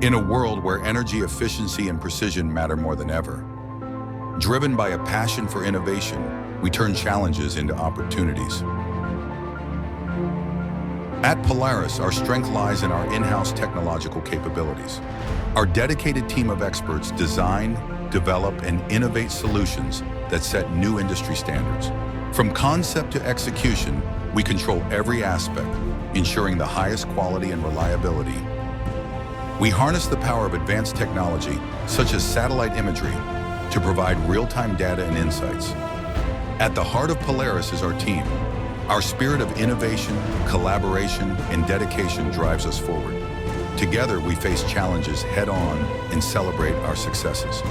In a world where energy efficiency and precision matter more than ever, driven by a passion for innovation, we turn challenges into opportunities. At Polaris, our strength lies in our in-house technological capabilities. Our dedicated team of experts design, develop, and innovate solutions that set new industry standards. From concept to execution, we control every aspect, ensuring the highest quality and reliability. We harness the power of advanced technology, such as satellite imagery, to provide real-time data and insights. At the heart of Polaris is our team. Our spirit of innovation, collaboration, and dedication drives us forward. Together, we face challenges head-on and celebrate our successes.